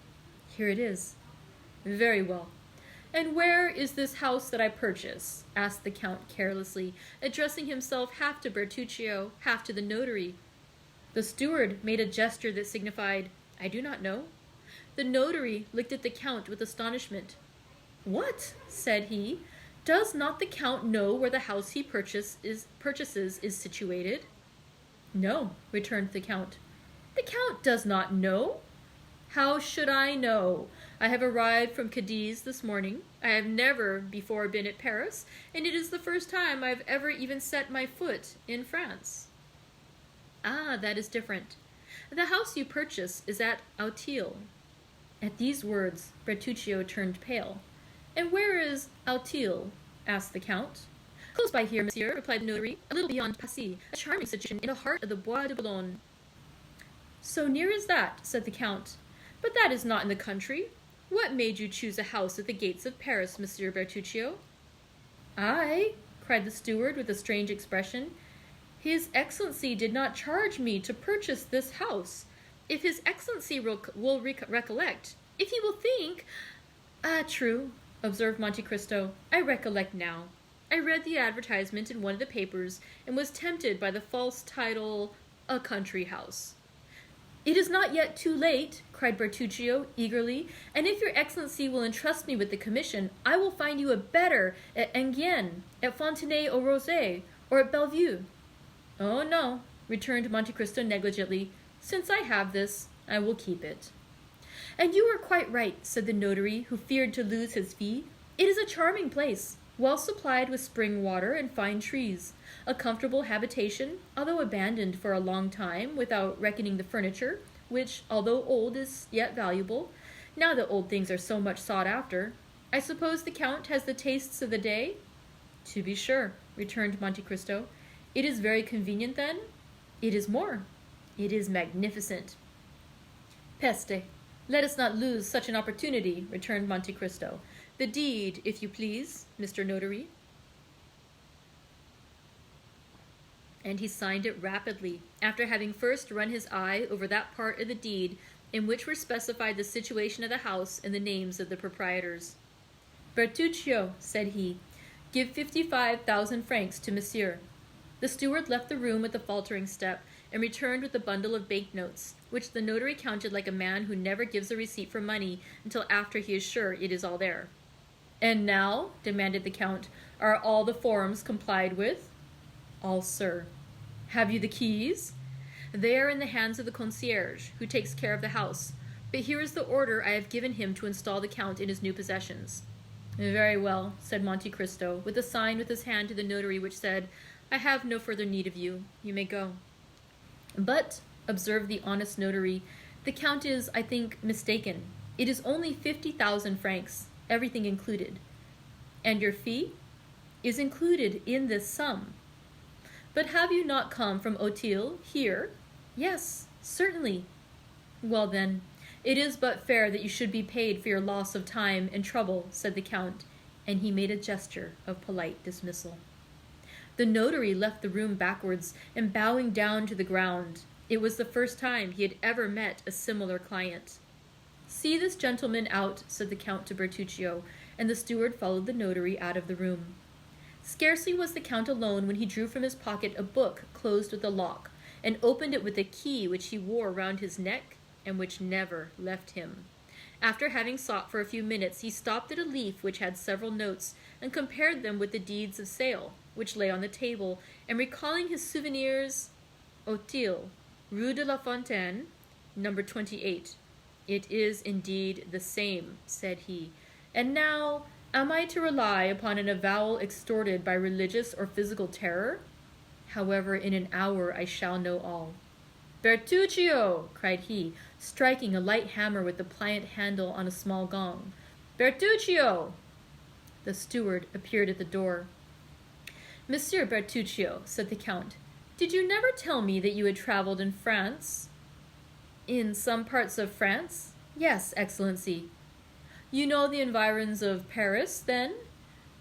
"Here it is." "Very well. And where is this house that I purchase?" asked the Count carelessly, addressing himself half to Bertuccio, half to the notary. The steward made a gesture that signified, "I do not know." The notary looked at the Count with astonishment. "What?" said he. "Does not the Count know where the house he purchases is situated?" "No," returned the Count. "The Count does not know? How should I know? I have arrived from Cadiz this morning. I have never before been at Paris, and it is the first time I have ever even set my foot in France." "Ah, that is different. The house you purchase is at Auteuil." At these words, Bertuccio turned pale. "And where is Auteuil?" asked the Count. "Close by here, monsieur," replied the notary, "a little beyond Passy, a charming situation in the heart of the Bois de Boulogne." "So near as that," said the Count. "But that is not in the country. What made you choose a house at the gates of Paris, Monsieur Bertuccio?" "I?" cried the steward with a strange expression. "His Excellency did not charge me to purchase this house. If His Excellency will recollect, if he will think—" "Ah, true," observed Monte Cristo. "I recollect now. I read the advertisement in one of the papers and was tempted by the false title, 'A Country House.'" "It is not yet too late," cried Bertuccio eagerly, "and if your Excellency will entrust me with the commission, I will find you a better at Enghien, at Fontenay-aux-Roses, or at Bellevue." "Oh, no," returned Monte Cristo negligently. "Since I have this, I will keep it." "And you are quite right," said the notary, who feared to lose his fee. "It is a charming place. well supplied with spring water and fine trees, a comfortable habitation, although abandoned for a long time without reckoning the furniture, which, although old, is yet valuable, now that old things are so much sought after. I suppose the Count has the tastes of the day?" "To be sure," returned Monte Cristo. "It is very convenient, then?" "It is more. It is magnificent." "Peste! Let us not lose such an opportunity," returned Monte Cristo. "The deed, if you please, Mr. Notary." And he signed it rapidly, after having first run his eye over that part of the deed in which were specified the situation of the house and the names of the proprietors. "Bertuccio," said he, "give 55,000 francs to monsieur." The steward left the room with a faltering step, and returned with a bundle of banknotes, which the notary counted like a man who never gives a receipt for money until after he is sure it is all there. "And now," demanded the Count, "are all the forms complied with?" "All, sir." "Have you the keys?" "They are in the hands of the concierge, who takes care of the house, but here is the order I have given him to install the Count in his new possessions." "Very well," said Monte Cristo, with a sign with his hand to the notary which said, "I have no further need of you. You may go." "But," observed the honest notary, "the Count is, I think, mistaken. It is only 50,000 francs, everything included." "And your fee?" "Is included in this sum." "But have you not come from Auteuil here?" "Yes, certainly." "Well, then, it is but fair that you should be paid for your loss of time and trouble," said the Count, and he made a gesture of polite dismissal. The notary left the room backwards and bowing down to the ground. It was the first time he had ever met a similar client. "See this gentleman out," said the Count to Bertuccio, and the steward followed the notary out of the room. Scarcely was the Count alone when he drew from his pocket a book closed with a lock, and opened it with a key which he wore round his neck and which never left him. After having sought for a few minutes, he stopped at a leaf which had several notes, and compared them with the deeds of sale, which lay on the table, and recalling his souvenirs, "Auteuil, Rue de la Fontaine, number 28. It is indeed the same," said he. "And now, am I to rely upon an avowal extorted by religious or physical terror? However, in an hour I shall know all." "Bertuccio!" cried he, striking a light hammer with the pliant handle on a small gong. "Bertuccio!" The steward appeared at the door. "Monsieur Bertuccio," said the Count, "did you never tell me that you had traveled in France?" "In some parts of France? Yes, Excellency." "You know the environs of Paris, then?"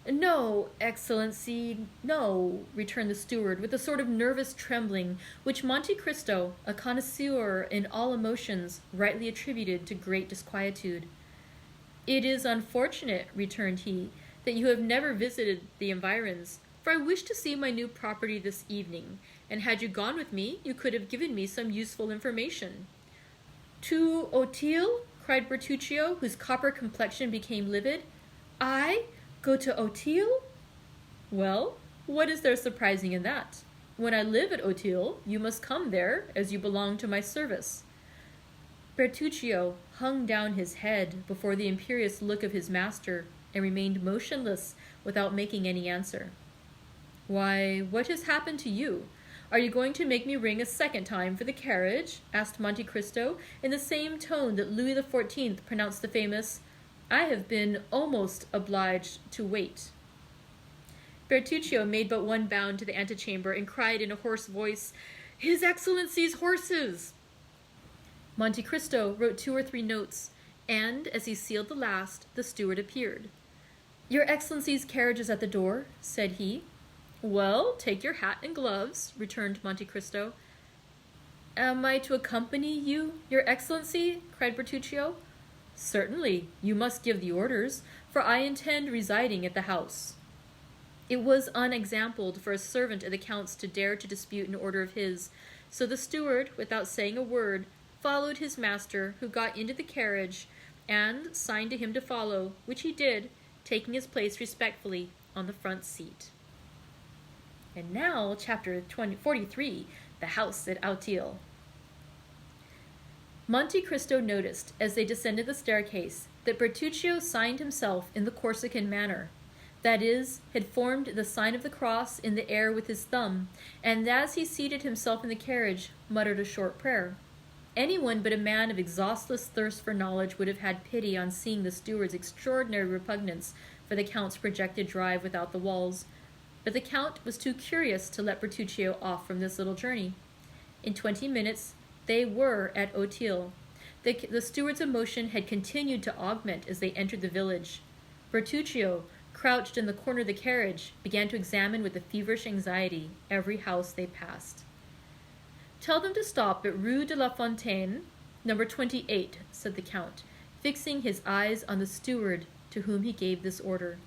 "No, Excellency, no," returned the steward with a sort of nervous trembling which Monte Cristo, a connoisseur in all emotions, rightly attributed to great disquietude. "It is unfortunate," returned he, "that you have never visited the environs, for I wish to see my new property this evening, and had you gone with me, you could have given me some useful information." "To Auteuil?" cried Bertuccio, whose copper complexion became livid. "I go to Auteuil?" "Well, what is there surprising in that? When I live at Auteuil, you must come there, as you belong to my service." Bertuccio hung down his head before the imperious look of his master, and remained motionless without making any answer. "Why, what has happened to you? Are you going to make me ring a second time for the carriage?" asked Monte Cristo, in the same tone that Louis XIV pronounced the famous, "I have been almost obliged to wait." Bertuccio made but one bound to the antechamber and cried in a hoarse voice, "His Excellency's horses!" Monte Cristo wrote 2 or 3 notes, and, as he sealed the last, the steward appeared. "Your Excellency's carriage is at the door," said he. "Well, take your hat and gloves," returned Monte Cristo. "Am I to accompany you, your Excellency?" cried Bertuccio. "Certainly, you must give the orders, for I intend residing at the house." It was unexampled for a servant of the Count's to dare to dispute an order of his, so the steward, without saying a word, followed his master, who got into the carriage, and signed to him to follow, which he did, taking his place respectfully on the front seat. And now, chapter 43, The House at Auteuil. Monte Cristo noticed, as they descended the staircase, that Bertuccio signed himself in the Corsican manner. that is, had formed the sign of the cross in the air with his thumb, and as he seated himself in the carriage, muttered a short prayer. Anyone but a man of exhaustless thirst for knowledge would have had pity on seeing the steward's extraordinary repugnance for the Count's projected drive without the walls, but the Count was too curious to let Bertuccio off from this little journey. In 20 minutes they were at Auteuil. The steward's emotion had continued to augment as they entered the village. Bertuccio, crouched in the corner of the carriage, began to examine with a feverish anxiety every house they passed. "Tell them to stop at Rue de la Fontaine, number 28, said the Count, fixing his eyes on the steward to whom he gave this order.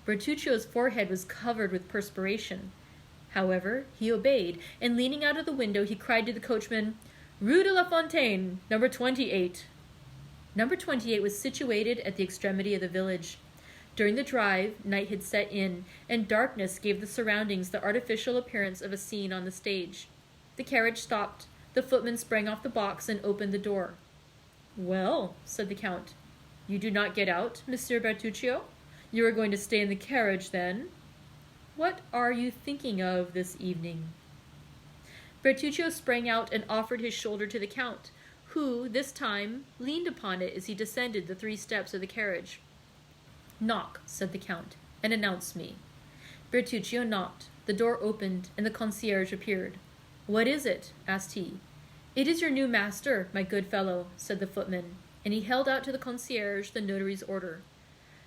Bertuccio's forehead was covered with perspiration. However, he obeyed, and leaning out of the window, he cried to the coachman, "Rue de la Fontaine, number 28. Number 28 was situated at the extremity of the village. During the drive, night had set in, and darkness gave the surroundings the artificial appearance of a scene on the stage. The carriage stopped. The footman sprang off the box and opened the door. "Well," said the Count, "you do not get out, Monsieur Bertuccio? You are going to stay in the carriage, then? What are you thinking of this evening?" Bertuccio sprang out and offered his shoulder to the Count, who, this time, leaned upon it as he descended the 3 steps of the carriage. "Knock," said the Count, "and announce me." Bertuccio knocked. The door opened, and the concierge appeared. "What is it?" asked he. "It is your new master, my good fellow," said the footman, and he held out to the concierge the notary's order.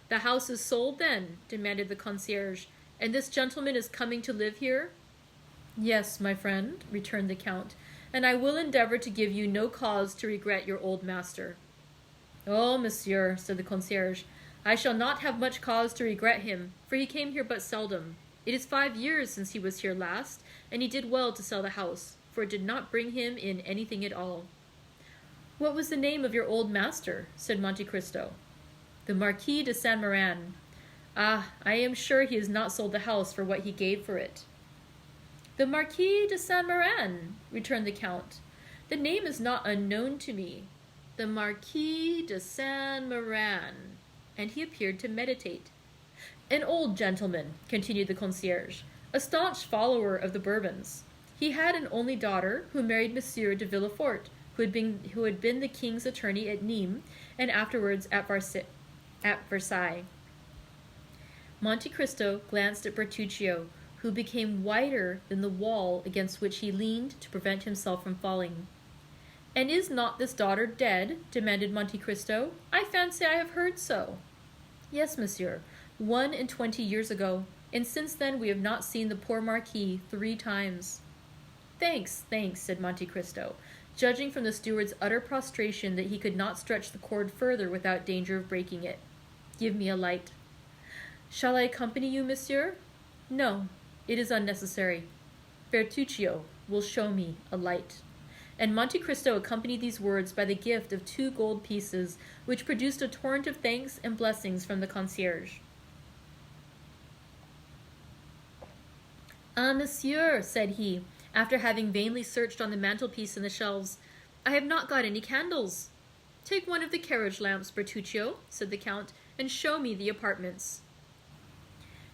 "The house is sold, then?" demanded the concierge, "and this gentleman is coming to live here?" "Yes, my friend," returned the Count, "and I will endeavor to give you no cause to regret your old master." "Oh, monsieur," said the concierge, "I shall not have much cause to regret him, for he came here but seldom. It is 5 years since he was here last, and he did well to sell the house, for it did not bring him in anything at all." "What was the name of your old master?" said Monte Cristo. "The Marquis de Saint-Méran." "Ah, I am sure he has not sold the house for what he gave for it." "The Marquis de Saint-Méran," returned the Count. "The name is not unknown to me. The Marquis de Saint-Méran." And he appeared to meditate. "An old gentleman," continued the concierge, "a staunch follower of the Bourbons. He had an only daughter who married Monsieur de Villefort, who had been the king's attorney at Nîmes and afterwards at Versailles." Monte Cristo glanced at Bertuccio, who became whiter than the wall against which he leaned to prevent himself from falling. "And is not this daughter dead?" demanded Monte Cristo. "I fancy I have heard so." "Yes, monsieur, 21 years ago, and since then we have not seen the poor Marquis 3 times. "Thanks, thanks," said Monte Cristo, judging from the steward's utter prostration that he could not stretch the cord further without danger of breaking it. "Give me a light." "Shall I accompany you, monsieur?" "No, it is unnecessary. Bertuccio will show me a light." And Monte Cristo accompanied these words by the gift of 2 gold pieces, which produced a torrent of thanks and blessings from the concierge. "Ah, monsieur," said he, after having vainly searched on the mantelpiece and the shelves, "I have not got any candles." "Take one of the carriage lamps, Bertuccio," said the Count, "and show me the apartments."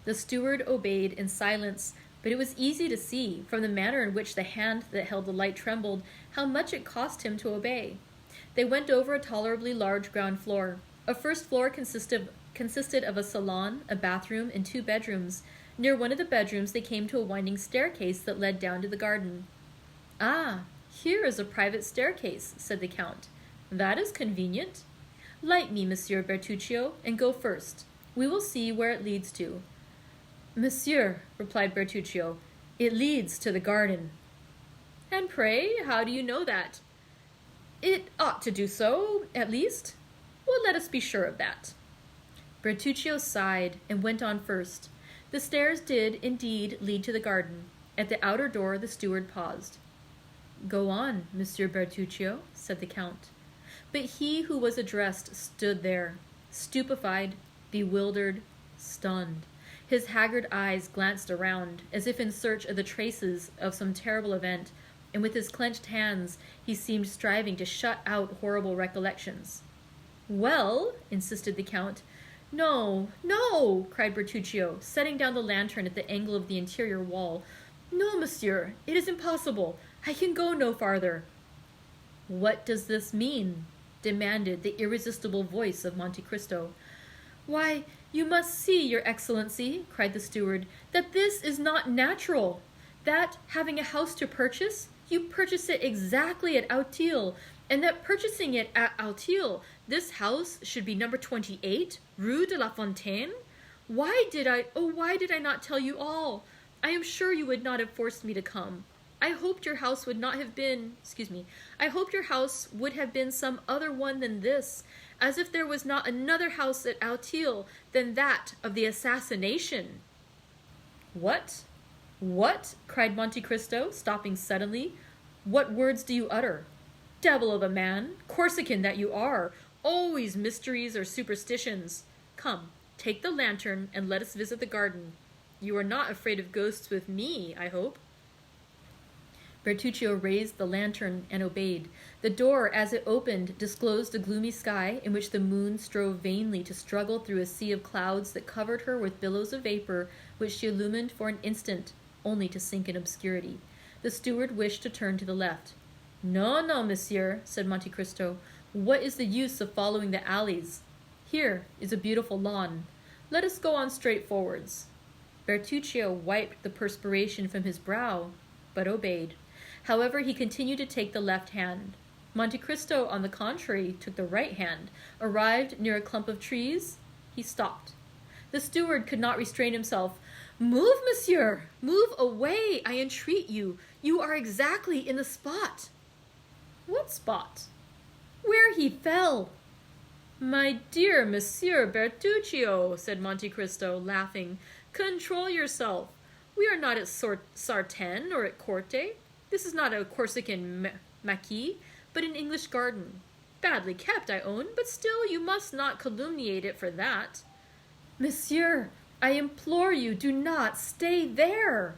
The steward obeyed in silence, but it was easy to see, from the manner in which the hand that held the light trembled, how much it cost him to obey. They went over a tolerably large ground floor. A first floor consisted of a salon, a bathroom, and 2 bedrooms. Near one of the bedrooms they came to a winding staircase that led down to the garden. "Ah, here is a private staircase," said the Count. "That is convenient. Light me, Monsieur Bertuccio, and go first. We will see where it leads to." "Monsieur," replied Bertuccio, "it leads to the garden." "And pray, how do you know that?" "It ought to do so, at least. Well, let us be sure of that." Bertuccio sighed and went on first. The stairs did, indeed, lead to the garden. At the outer door the steward paused. "Go on, Monsieur Bertuccio," said the Count. But he who was addressed stood there, stupefied, bewildered, stunned. His haggard eyes glanced around, as if in search of the traces of some terrible event, and with his clenched hands he seemed striving to shut out horrible recollections. "Well," insisted the Count, No, no, cried Bertuccio, setting down the lantern at the angle of the interior wall. No, monsieur, it is impossible. I can go no farther. What does this mean? Demanded the irresistible voice of Monte Cristo. Why, you must see, your excellency, cried the steward, that this is not natural. That, having a house to purchase, you purchase it exactly at Auteuil, and that purchasing it at Auteuil, this house should be number 28, Rue de la Fontaine? Why did I not tell you all? I am sure you would not have forced me to come. I hoped your house would have been some other one than this, as if there was not another house at Auteuil than that of the assassination. What? What? Cried Monte Cristo, stopping suddenly. What words do you utter? Devil of a man, Corsican that you are, always mysteries or superstitions. Come, take the lantern and let us visit the garden. You are not afraid of ghosts with me, I hope. Bertuccio raised the lantern and obeyed. The door, as it opened, disclosed a gloomy sky in which the moon strove vainly to struggle through a sea of clouds that covered her with billows of vapor, which she illumined for an instant, only to sink in obscurity. The steward wished to turn to the left. No, no, monsieur, said Monte Cristo. What is the use of following the alleys? Here is a beautiful lawn. Let us go on straight forwards. Bertuccio wiped the perspiration from his brow, but obeyed. However, he continued to take the left hand. Monte Cristo, on the contrary, took the right hand. Arrived near a clump of trees, he stopped. The steward could not restrain himself. Move, monsieur! Move away, I entreat you! You are exactly in the spot. What spot? Where he fell. My dear Monsieur Bertuccio, said Monte Cristo, laughing, control yourself. We are not at Sartène or at Corte. This is not a Corsican maquis, but an English garden. Badly kept, I own, but still you must not calumniate it for that. Monsieur, I implore you, do not stay there.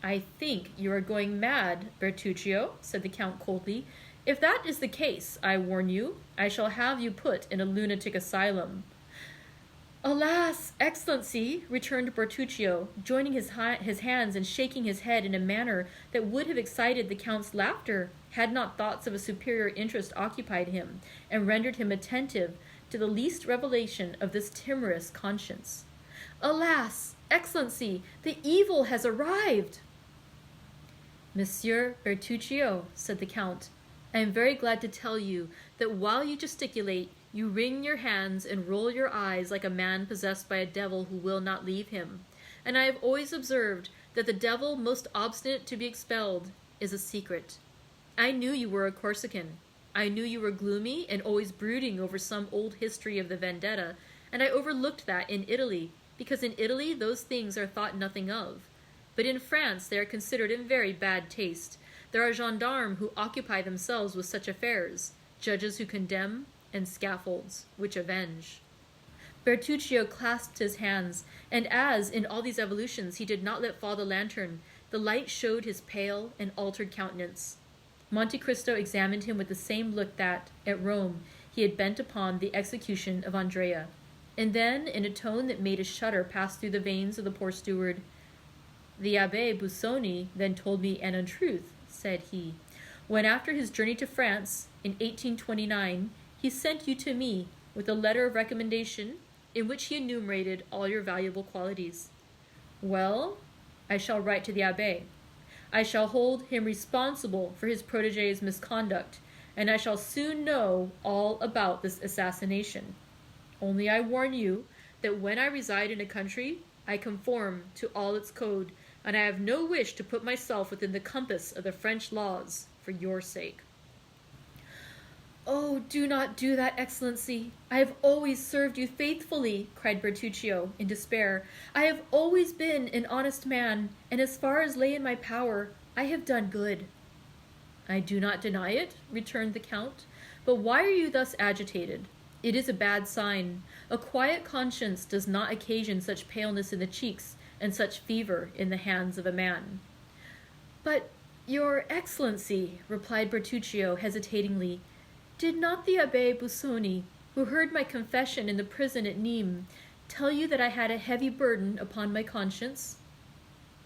I think you are going mad, Bertuccio, said the Count coldly. If that is the case, I warn you, I shall have you put in a lunatic asylum. Alas, excellency, returned Bertuccio, joining his hands and shaking his head in a manner that would have excited the Count's laughter, had not thoughts of a superior interest occupied him, and rendered him attentive to the least revelation of this timorous conscience. Alas, excellency, the evil has arrived. Monsieur Bertuccio, said the Count, I am very glad to tell you that while you gesticulate, you wring your hands and roll your eyes like a man possessed by a devil who will not leave him. And I have always observed that the devil most obstinate to be expelled is a secret. I knew you were a Corsican. I knew you were gloomy and always brooding over some old history of the vendetta, and I overlooked that in Italy, because in Italy those things are thought nothing of. But in France they are considered in very bad taste. There are gendarmes who occupy themselves with such affairs, judges who condemn, and scaffolds which avenge. Bertuccio clasped his hands, and as, in all these evolutions, he did not let fall the lantern, the light showed his pale and altered countenance. Monte Cristo examined him with the same look that, at Rome, he had bent upon the execution of Andrea, and then, in a tone that made a shudder pass through the veins of the poor steward, The Abbé Busoni then told me an untruth, said he, when after his journey to France, in 1829, he sent you to me with a letter of recommendation in which he enumerated all your valuable qualities. Well, I shall write to the abbé. I shall hold him responsible for his protégé's misconduct, and I shall soon know all about this assassination. Only I warn you that when I reside in a country, I conform to all its code, and I have no wish to put myself within the compass of the French laws for your sake. Oh, do not do that, excellency. I have always served you faithfully, cried Bertuccio in despair. I have always been an honest man, and as far as lay in my power, I have done good. I do not deny it, returned the Count, but why are you thus agitated? It is a bad sign. A quiet conscience does not occasion such paleness in the cheeks and such fever in the hands of a man. But, your excellency, replied Bertuccio hesitatingly, did not the Abbé Busoni, who heard my confession in the prison at Nîmes, tell you that I had a heavy burden upon my conscience?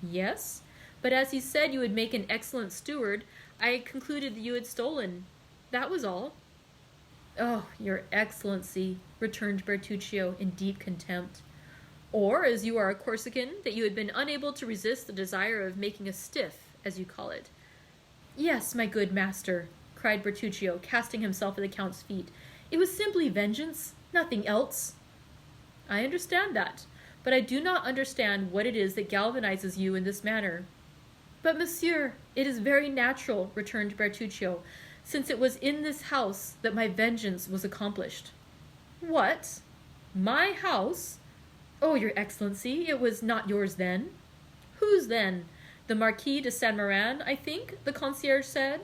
Yes, but as he said you would make an excellent steward, I had concluded that you had stolen. That was all. Oh, your excellency, returned Bertuccio in deep contempt. Or, as you are a Corsican, that you had been unable to resist the desire of making a stiff, as you call it. Yes, my good master, cried Bertuccio, casting himself at the Count's feet. It was simply vengeance, nothing else. I understand that, but I do not understand what it is that galvanizes you in this manner. But, monsieur, it is very natural, returned Bertuccio, since it was in this house that my vengeance was accomplished. What? My house? Oh, your excellency, it was not yours then. Whose then? The Marquis de Saint-Méran, I think, the concierge said.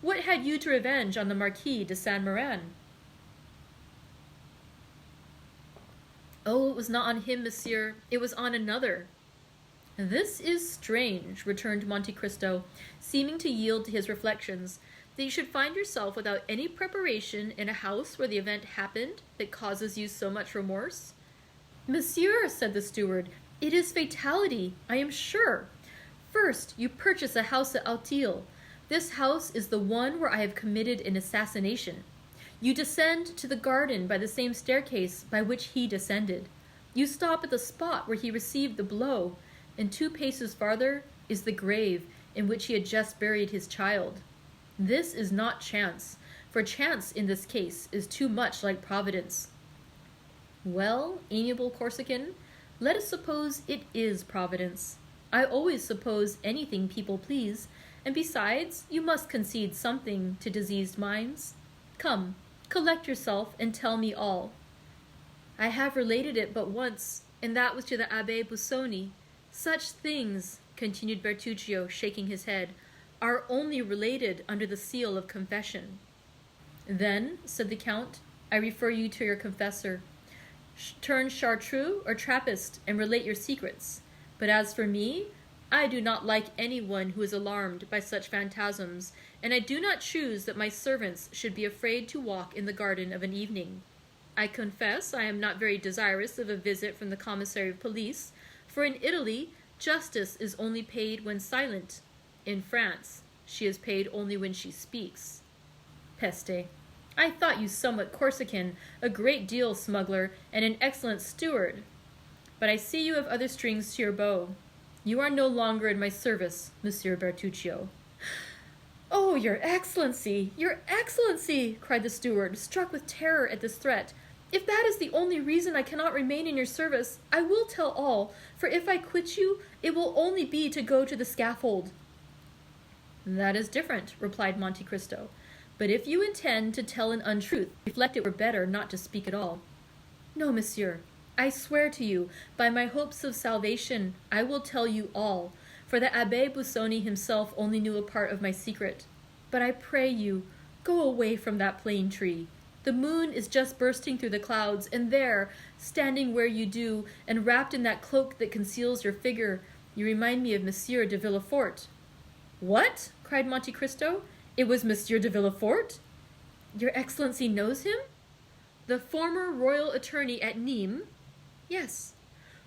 What had you to revenge on the Marquis de Saint-Méran? Oh, it was not on him, monsieur. It was on another. This is strange, returned Monte Cristo, seeming to yield to his reflections, that you should find yourself without any preparation in a house where the event happened that causes you so much remorse. Monsieur, said the steward, it is fatality, I am sure. First, you purchase a house at Auteuil. This house is the one where I have committed an assassination. You descend to the garden by the same staircase by which he descended. You stop at the spot where he received the blow, and 2 paces farther is the grave in which he had just buried his child. This is not chance, for chance in this case is too much like Providence. Well, amiable Corsican, let us suppose it is Providence. I always suppose anything people please, and besides, you must concede something to diseased minds. Come, collect yourself and tell me all. I have related it but once, and that was to the Abbé Busoni. Such things, continued Bertuccio, shaking his head, are only related under the seal of confession. Then, said the Count, I refer you to your confessor. Turn chartreux or Trappist and relate your secrets. But as for me, I do not like anyone who is alarmed by such phantasms, and I do not choose that my servants should be afraid to walk in the garden of an evening. I confess I am not very desirous of a visit from the commissary of police, for in Italy, justice is only paid when silent. In France, she is paid only when she speaks. Peste. I thought you somewhat Corsican, a great deal smuggler, and an excellent steward. But I see you have other strings to your bow. You are no longer in my service, Monsieur Bertuccio. Oh, your excellency, cried the steward, struck with terror at this threat. If that is the only reason I cannot remain in your service, I will tell all, for if I quit you, it will only be to go to the scaffold. That is different, replied Monte Cristo. But if you intend to tell an untruth, reflect it were better not to speak at all. No, monsieur, I swear to you, by my hopes of salvation, I will tell you all, for the Abbé Busoni himself only knew a part of my secret. But I pray you, go away from that plane tree. The moon is just bursting through the clouds, and there, standing where you do, and wrapped in that cloak that conceals your figure, you remind me of Monsieur de Villefort. What? Cried Monte Cristo. It was Monsieur de Villefort? Your excellency knows him? The former royal attorney at Nîmes? Yes.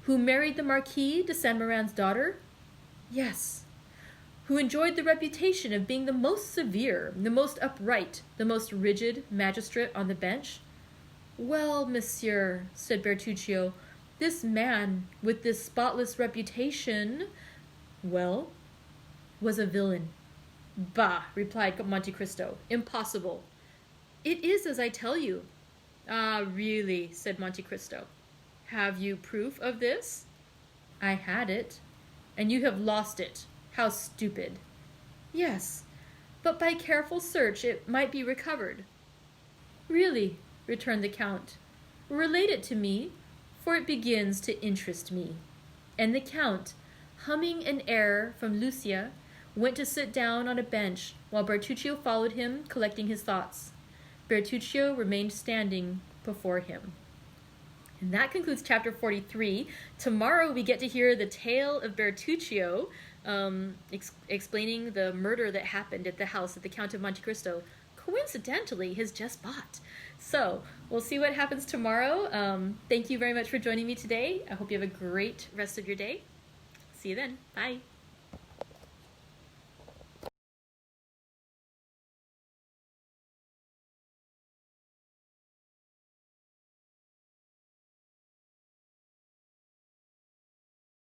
Who married the Marquis de Saint-Méran's daughter? Yes. Who enjoyed the reputation of being the most severe, the most upright, the most rigid magistrate on the bench? Well, monsieur, said Bertuccio, this man, with this spotless reputation, well, was a villain. Bah, replied Monte Cristo, impossible. It is as I tell you. Ah, really, said Monte Cristo. Have you proof of this? I had it. And you have lost it. How stupid. Yes, but by careful search it might be recovered. Really, returned the Count, relate it to me, for it begins to interest me. And the Count, humming an air from Lucia, went to sit down on a bench while Bertuccio followed him, collecting his thoughts. Bertuccio remained standing before him. And that concludes chapter 43. Tomorrow we get to hear the tale of Bertuccio, explaining the murder that happened at the house that the Count of Monte Cristo, coincidentally, has just bought. So we'll see what happens tomorrow. Thank you very much for joining me today. I hope you have a great rest of your day. See you then. Bye.